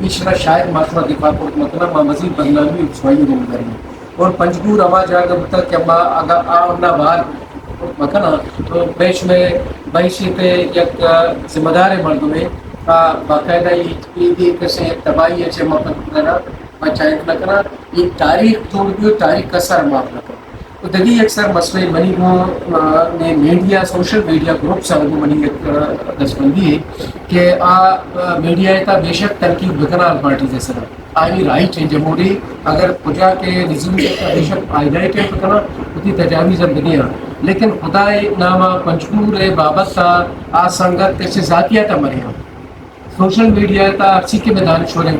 اشرا شاید محکمہ دفاع کو مطلب مزید بدنامی رسوائی ذمہ داری اور پنجگور اما جاگ تک کہ آمنا بار مکنا تو بیش میں بیشی پہ یک ذمہ دار مردوں میں باقاعدہ یہ کیسے تباہی اچھے مقد کرنا پنچایت نہ کرنا یہ تاریخ چھوڑ دیو تاریخ کا سر معاف نہ کرنا تو دگی اکثر مسئلے منی کو نے میڈیا سوشل میڈیا گروپ سے وہ منی ایک دستبندی ہے کہ میڈیا کا بے شک تنقید بکنا پارٹی جیسا آئی رائٹ ہے جمہوری اگر پجا کے نظم کا بے شک آئیڈائٹ ہے بکنا اتنی تجاویز دنیا لیکن خدا نامہ پنجگور بابت تھا آسنگت کیسے ذاتیات مرے ہم سوشل میڈیا تا اسی کے میدان چھوڑے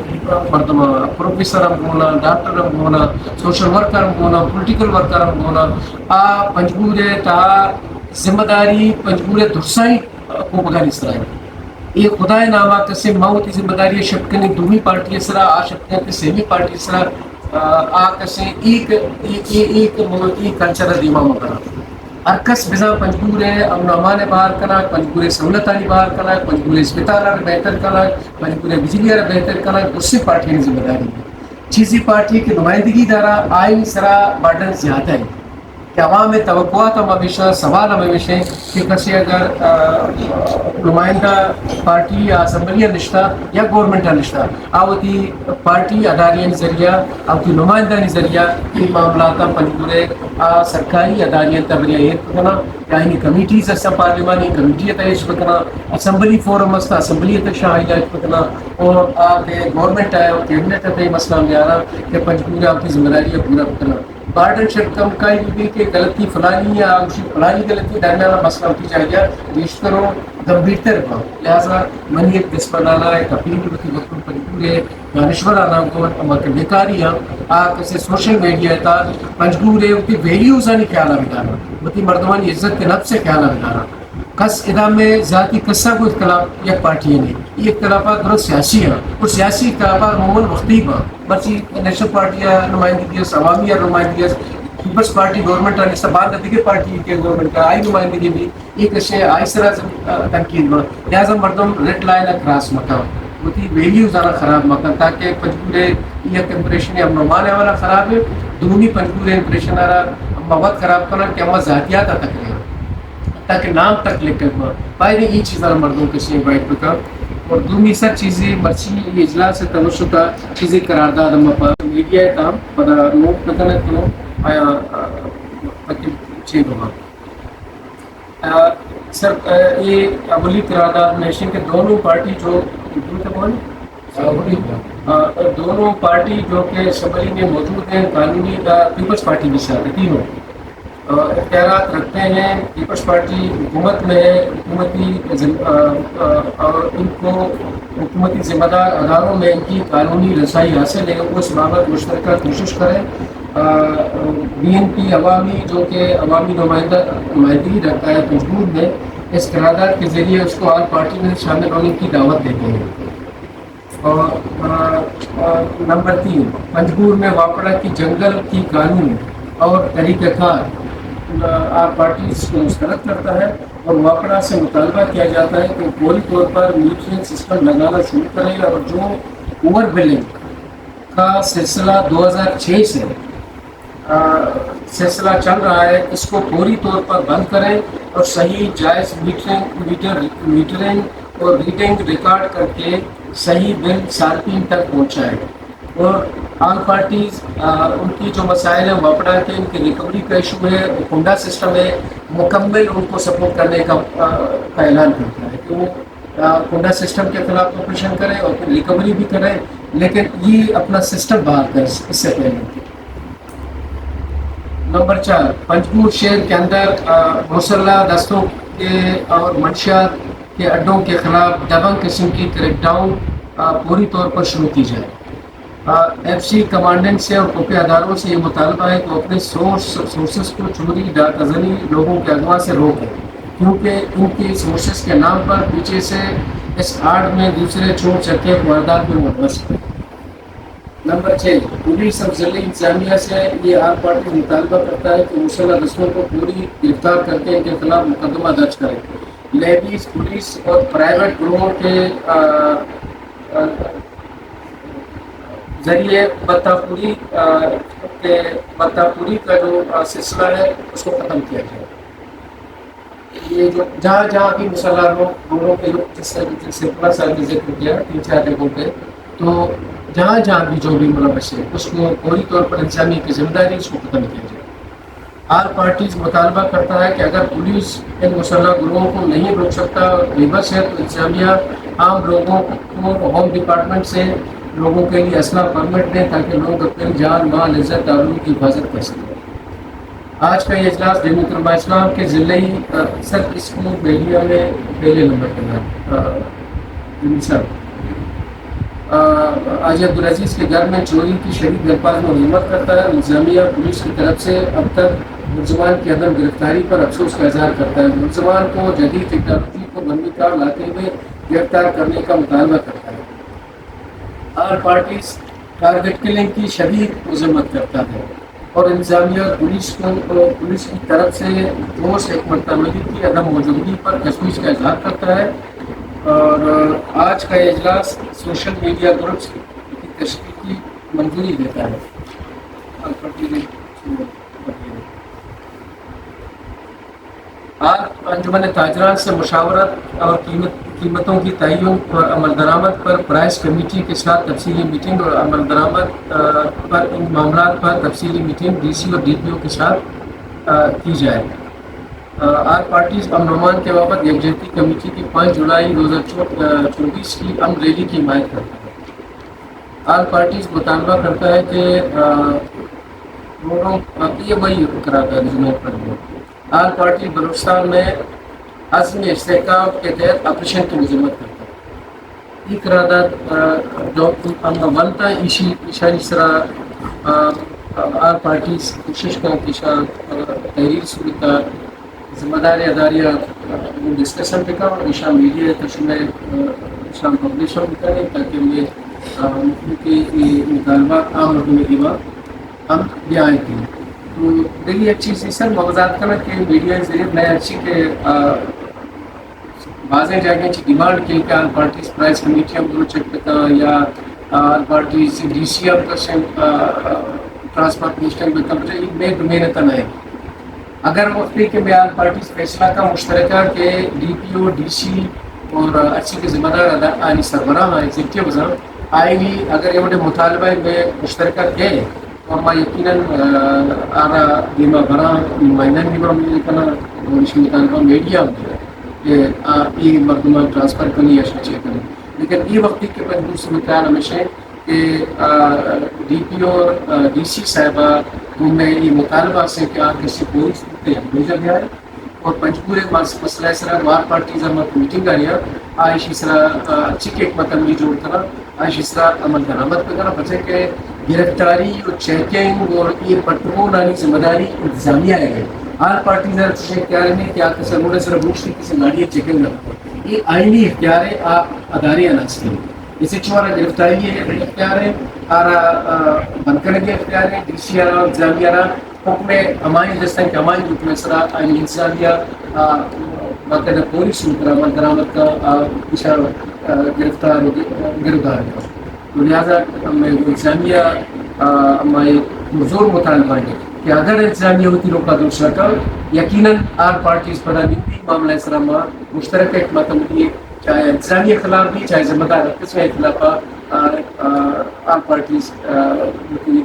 مردم پروفیسر ہم ہونا ڈاکٹر ہم ہونا سوشل ورکر ہم ہونا پولیٹیکل ورکر ہم ہونا پنجگور تا ذمہ داری پنجگور درسائی کو بغیر اس طرح یہ خدا نامہ کسی موت کی ذمہ داری شبکنے دومی پارٹی اس طرح شبکنے کی سیمی پارٹی اس طرح کسی ایک کلچر دیما مکرہ ارکس بزا پنجگور امن امان باہر کرنا پنجگور سہولت علی باہر کرنا پنجگور اسپتال بہتر کرنا پنجگور بجلی بہتر کرنا دوسری پارٹی کی ذمہ داری ہے چیزی پارٹی کی نمائندگی دارا آئین سرا برڈن زیادہ ہے کہ عوام توقعات ہم ہمیشہ سوال ہم ہمیشہ کہ کسی اگر نمائندہ پارٹی یا اسمبلی نشتہ یا گورنمنٹ نشتہ آوتی پارٹی اداریاں ذریعہ آوتی نمائندہ ذریعہ یہ معاملات پنجگورے سرکاری اداریاں تبریہ کرنا یعنی کمیٹیز ایسا پارلیمانی کمیٹی تیش بکنا اسمبلی فورم استا اسمبلی تشاہ ہائیلائٹ بکنا اور گورنمنٹ آئے اور کیبنٹ ہے مسئلہ میں آ رہا کہ پنجگورے آپ کی ذمہ داری ہے پورا بکنا بارڈن شرط کم کا بھی کہ غلطی فلانی یا فلانی غلطی درمیانہ مسئلہ ہوتی چاہیے بیشتروں گمبھیرتر کا لہٰذا منی ایک دس بنانا ایک اپیل ہوتی وقت پنجگورے دانشور آنا کو بیکاری کسی سوشل میڈیا تا پنجگورے ہوتی ویلیوز آنی خیالہ بتانا ہوتی مردمانی عزت کے نفس سے خیالہ بتانا کس ادام میں ذاتی قصہ کو اختلاف یک پارٹی نہیں یہ اختلافات درست سیاسی ہیں اور سیاسی اختلافات عموماً مختلف ہیں برچی نیشنل پارٹی نمائندگی ہے عوامی عوامی پیپلز پارٹی گورنمنٹ استعمال دیگر پارٹی کے گورنمنٹ کا آئی نمائندگی بھی ایک اشیاء آئی طرح تنقید میں لہٰذا مردم ریڈ لائن کراس مکان ہوتی ویلیوز آنا خراب مکان تاکہ پنجگورے یہ امپریشن ہم نمانے والا خراب ہے دونی پنجگورے امپریشن آ رہا مواد خراب کرنا کہ ہم ذاتیات تک ہے تاکہ نام تک لے کر باہر یہ چیزیں مردوں کے سے انوائٹ بکا اور دومی سر چیزیں مرچی اجلاس سے توسطہ چیزیں قرارداد ہم میڈیا کام پدا نوٹ بکنے کو آیا چھ بابا سر یہ اولی قرارداد نیشن کے دونوں پارٹی جو دونوں پارٹی جو کہ اسمبلی میں موجود ہیں قانونی پیپلز پارٹی بھی سے تینوں اختیارات رکھتے ہیں پیپلز پارٹی حکومت میں ہے حکومتی اور ان کو حکومتی ذمہ دار اداروں میں ان کی قانونی رسائی حاصل ہے وہ اس بابت مشترکہ کوشش کریں بی این پی عوامی جو کہ عوامی نمائندگی رکھتا ہے پنجگور میں اس قرارداد کے ذریعے اس کو آل پارٹی میں شامل ہونے کی دعوت دیتے ہیں اور نمبر 3 پنجگور میں واپڑا کی جنگل کی قانون اور طریقہ کار آپ پارٹی اس کو مسترد کرتا ہے اور واپڑا سے مطالبہ کیا جاتا ہے کہ فوری طور پر میوچل سسٹم لگانا شروع کرے اور جو اوور بلنگ کا سلسلہ 2006 سے سلسلہ چل رہا ہے اس کو فوری طور پر بند کریں اور صحیح جائز میٹرنگ اور ریڈنگ ریکارڈ کر کے صحیح بل صارفین تک پہنچائے اور آل پارٹیز ان کی جو مسائل ہیں واپڑا کے ان کی ریکوری کا ایشو ہے کنڈا سسٹم ہے مکمل ان کو سپورٹ کرنے کا اعلان کرتا ہے کہ وہ کنڈا سسٹم کے خلاف آپریشن کریں اور پھر ریکوری بھی کریں لیکن یہ اپنا سسٹم باہر کریں اس سے پہلے نمبر 4 پنجگور شہر کے اندر مسلح دستوں کے اور منشیات کے اڈوں کے خلاف دبنگ قسم کی کریک ڈاؤن پوری طور پر شروع کی جائے ایف سی کمانڈنٹ سے اور کوپی اداروں سے یہ مطالبہ ہے کہ اپنے سورسز کو چوری ڈاک ازنی لوگوں کے اغوا سے روکیں کیونکہ ان کی سورسز کے نام پر پیچھے سے اس آڑ میں دوسرے چور چکے واردات میں ملوث ہیں نمبر 6 پولیس اور ضلعی انتظامیہ سے یہ آل پارٹی مطالبہ کرتا ہے کہ مسلح دستوں کو پوری گرفتار کر کے ان کے خلاف مقدمہ درج کریں لیڈیز پولیس اور پرائیویٹ گروہوں کے ذریعے بتاپوری کا جو سلسلہ ہے اس کو ختم کیا جائے. یہ جو جہاں جہاں بھی مسلح لوگوں کے جس سے پورا سال کا ذکر کیا 3-4 جگہوں پہ, تو جہاں جہاں بھی جو بھی ملوث ہے اس کو فوری طور پر انتظامیہ کی ذمہ داری اس کو ختم کیا جائے. آل پارٹیز مطالبہ کرتا ہے کہ اگر پولیس ان مسلح گروہوں کو نہیں روک سکتا اور بے بس ہے تو انتظامیہ عام لوگوں کو ہوم ڈپارٹمنٹ سے لوگوں کے لیے اسلحہ پرمٹ دیں تاکہ لوگ اپنی جان مال عزت آبرو کی حفاظت کر سکیں. آج کا یہ اجلاس جمعیت علماء اسلام کے ضلعی صدر اسکول بہلیہ میں پہلے نمبر پر ہے. حاجی عبدالعزیز کے گھر میں چوری کی شدید درپاس میں مذمت کرتا ہے. انتظامیہ پولیس کی طرف سے اب تک ملزمان کی عدم گرفتاری پر افسوس کا اظہار کرتا ہے. ملزمان کو جدید ٹیکنالوجی کو بندی کار لاتے ہوئے گرفتار کرنے کا مطالبہ کرتا ہے. آل پارٹیز ٹارگٹ کلنگ کی شدید مذمت کرتا ہے اور انتظامیہ اور پولیس کی طرف سے ٹھوس حکمت عملی کی عدم موجودگی پر تشویش کا اظہار کرتا ہے. اور آج کا یہ اجلاس سوشل میڈیا گروپس کی تشکیل کی منظوری دیتا ہے. آج انجمن تاجران سے مشاورت اور قیمتوں کی تعین اور عمل درآمد پر پرائس کمیٹی کے ساتھ تفصیلی میٹنگ اور عمل درآمد پر ان معاملات پر تفصیلی میٹنگ ڈی سی اور ڈی پی او کے ساتھ کی جائے. آل پارٹیز امن و امان کے بابت یکجہتی کمیٹی کی 5 جولائی 2024 کی امن ریلی کی حمایت کرتا ہے. آل پارٹیز مطالبہ کرتا ہے کہ یہ وہی قرارداد جنوب پر ہے. آل پارٹی بلوچستان میں عزم استحکام کے تحت آپریشن کی مذمت کرتا ہے. یہ قرارداد جو ونتا اشاری سرا آل پارٹیز کوشش کا انتشار تحریر صورتہ ذمہ داری اداریہ ڈسکشن پہ اور شام میڈیا تشمہ شام پبلشن بھی کریں تاکہ یہ مطالبات عام لوگوں میں دیوا ہم بیان کریں. تو دلی اچھی سی سر مغزات کرنا کہ میڈیا ذریعے نئے اچھی کے واضح جگہ کی ڈیمانڈ کی کہ آل پارٹیز پرائز کمیٹی ہم دونوں چیک پتا یا آل پارٹیز ڈی سی ہم کرشن ٹرانسپورٹ منسٹر میں کمپیوٹر ایک میں ڈومین تنا ہے. اگر وقتی کے میں آل پارٹیز فیصلہ کا مشترکہ کے D P O D C اور اچھی کے ذمہ دار آئینی سربراہ ایگزیکٹو وزن آئینی اگر یہ مطالبہ میں مشترکہ کے اور میں یقیناً آرا دیما برا نمائندہ نیما ملے کنا اور اس مطالبہ میڈیا کہ یہ مردمان ٹرانسفر کرنی یا شچے کرنی. لیکن یہ وقتی کے بعد دوسری مطالعہ ہمیشہ کہ ڈی پی او اور ڈی سی صاحبہ میں یہ مطالبہ سے کہ آپ کسی پولیس بھیجا گیا ہے اور پنجپور مسئلہ سرا وار پارٹیز ہمارا میٹنگ آ رہی ہے آئش اسرا اچھی کے ایک مطلب جوڑ کرنا آئش اسرا عمل درآمد پہ کرنا بچے کہ گرفتاری اور چیکنگ اور یہ پٹرول آنی ذمہ داری انتظامیہ ہے. آل پارٹیز اختیار نہیں کہ آپ کے سر صرف روشنی کسی گاڑی چیکنگ نہ یہ آئینی اختیار ہے آپ ادارے عناصر ہیں. اسے چھوڑا گرفتاری اختیار ہے آرا بند کرنے کے اختیار ہے ڈی سی آرا انتظامیہ آرا حکم ہماری دستان کے ہماری حکم سرا آئین انتظامیہ باقاعدہ پوری سلطرہ عمل درآمد کا اشارہ گرفتار گرفتار ہے. لہٰذا میں انتظامیہ ہمارے زور مطالبہ ہے کہ اگر انتظامیہ ہوتی روکا دوسرا کا یقیناً آل پارٹیز پر بھی معاملہ اس طرح مشترکہ حکمت عملی چاہے انتظامیہ خلاف بھی چاہے ذمہ دار قسم خلاف آل پارٹیز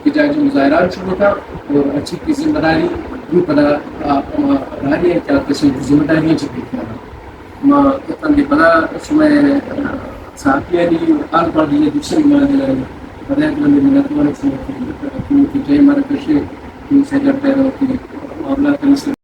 کی جائے جو مظاہرات شروع تھا اور اچھی کی ذمہ داری بھی پڑا رہی ہے کیا کسی ذمہ داریاں چکی کیا ماں اتنے بڑا اس میں صحافی علی آل پارٹی دوسرے مانا بدائے کہ میں منت مانک سے کی جائے ہمارا کشے سے کرتے رہو کہ معاملات